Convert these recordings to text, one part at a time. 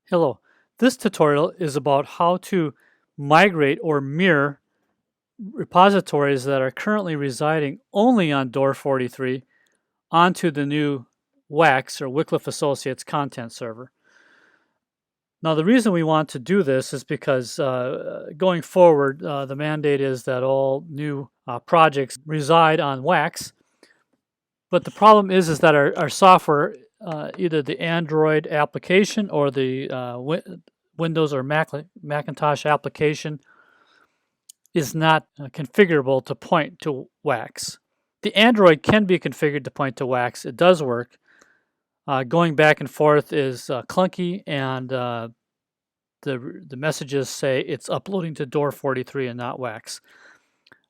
Hello, this tutorial is about how to migrate or mirror repositories that are currently residing only on Door43 onto the new WACS or Wycliffe Associates content server. Now the reason we want to do this is because going forward the mandate is that all new projects reside on WACS, but the problem is that our software, either the Android application or the Windows or Macintosh application, is not configurable to point to WACS. The Android can be configured to point to WACS. It does work. Going back and forth is clunky, and the messages say it's uploading to Door43 and not WACS.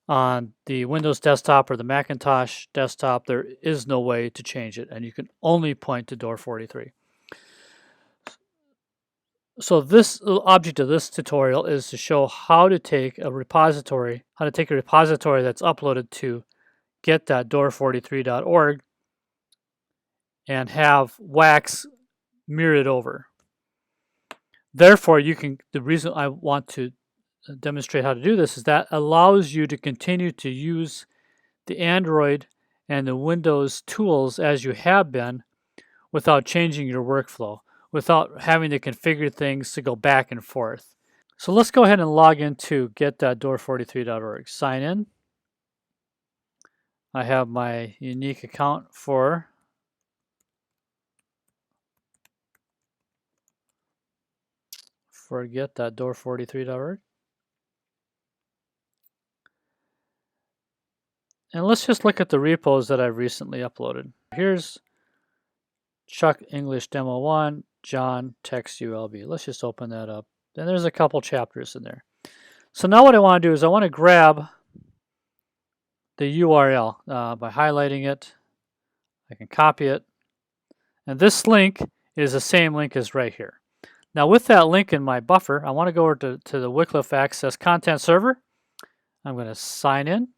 On the Windows desktop or the Macintosh desktop, there is no way to change it, and you can only point to Door43. So this object of this tutorial is to show how to take a repository that's uploaded to get.door43.org and have WACS mirrored over. Therefore, the reason I want to demonstrate how to do this is that allows you to continue to use the Android and the Windows tools as you have been without changing your workflow, without having to configure things to go back and forth. So let's go ahead and log into get.door43.org. Sign in. I have my unique account for get.door43.org. And let's just look at the repos that I've recently uploaded. Here's Chuck English Demo 1, John Text ULB. Let's just open that up. And there's a couple chapters in there. So now what I want to do is I want to grab the URL by highlighting it. I can copy it. And this link is the same link as right here. Now with that link in my buffer, I want to go over to the Wycliffe Access content server. I'm going to sign in.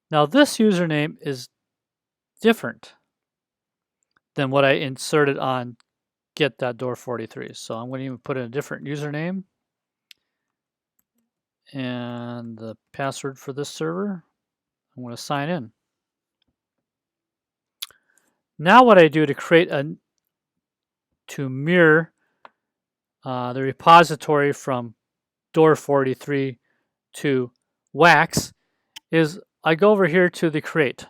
Now this username is different than what I inserted on get.door43. So I'm going to even put in a different username and the password for this server. I'm going to sign in. Now what I do to mirror the repository from Door43 to WACS is I go over here to the Create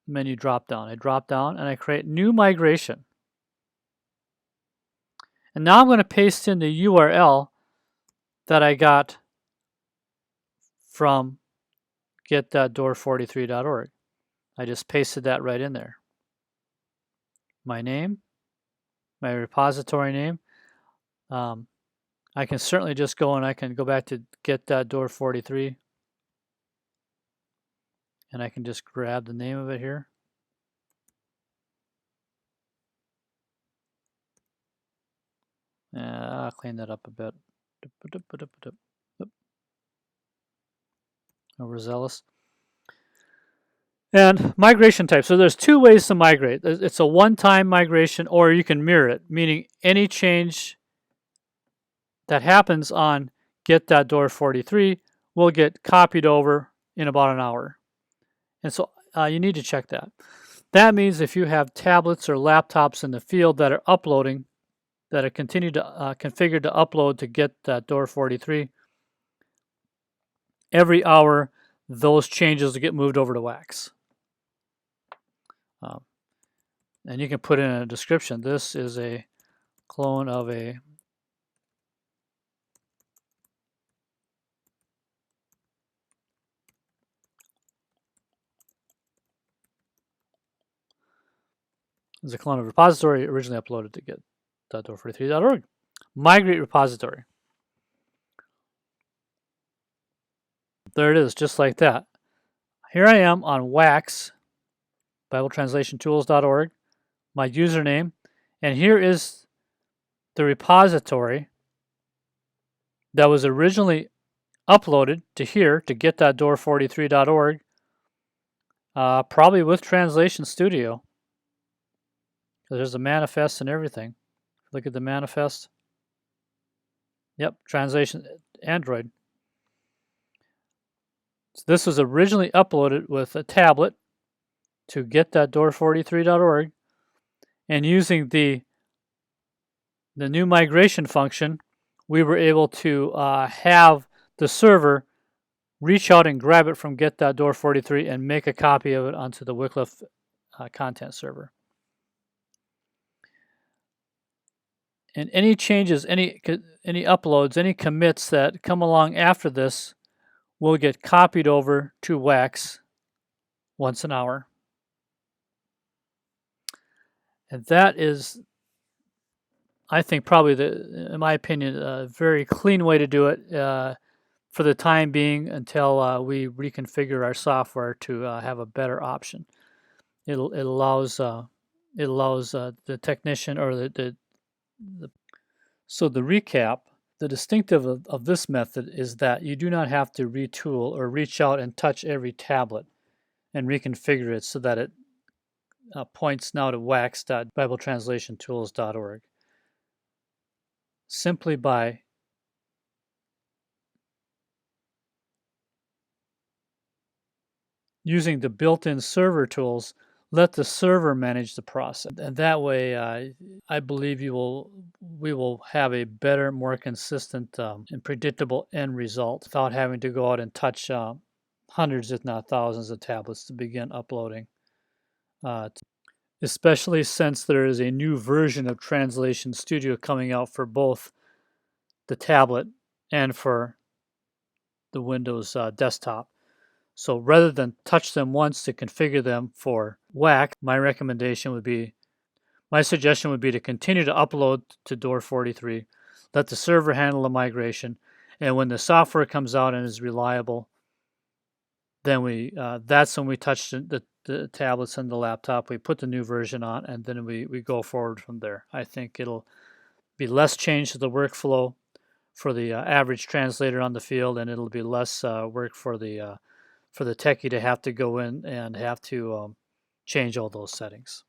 menu drop down. I drop down and I create New Migration. And now I'm going to paste in the URL that I got from get.door43.org. I just pasted that right in there. My name, my repository name. I can certainly just go and I can go back to get.door43 and I can just grab the name of it here. I'll clean that up a bit. Overzealous. And migration type. So there's two ways to migrate. It's a one-time migration, or you can mirror it, meaning any change that happens on get.door43 will get copied over in about an hour. And so you need to check that. That means if you have tablets or laptops in the field that are uploading, that are configured to upload to get.door43, every hour those changes will get moved over to WACS. And you can put in a description. This is a clone of a repository originally uploaded to get.door43.org. Migrate repository. There it is, just like that. Here I am on WACS, BibleTranslationTools.org, my username, and here is the repository that was originally uploaded to here, to get.door43.org, probably with Translation Studio. There's a manifest and everything. Look at the manifest. Yep, translation Android. So this was originally uploaded with a tablet to get.door43.org, and using the new migration function, we were able to have the server reach out and grab it from get.door43 and make a copy of it onto the Wycliffe content server. And any changes, any uploads, any commits that come along after this will get copied over to WACS once an hour. And that is, I think, probably in my opinion, a very clean way to do it for the time being until we reconfigure our software to have a better option. It allows the technician or So the recap, the distinctive of this method is that you do not have to retool or reach out and touch every tablet and reconfigure it so that it points now to wax.bibletranslationtools.org. Simply by using the built-in server tools, let the server manage the process. And that way, I believe we will have a better, more consistent and predictable end result without having to go out and touch hundreds, if not thousands, of tablets to begin uploading. Especially since there is a new version of Translation Studio coming out for both the tablet and for the Windows desktop. So rather than touch them once to configure them for WACS, my suggestion would be to continue to upload to Door43, let the server handle the migration, and when the software comes out and is reliable, then that's when we touch the tablets and the laptop, we put the new version on, and then we go forward from there. I think it'll be less change to the workflow for the average translator on the field, and it'll be less work for the techie to have to go in and have to change all those settings.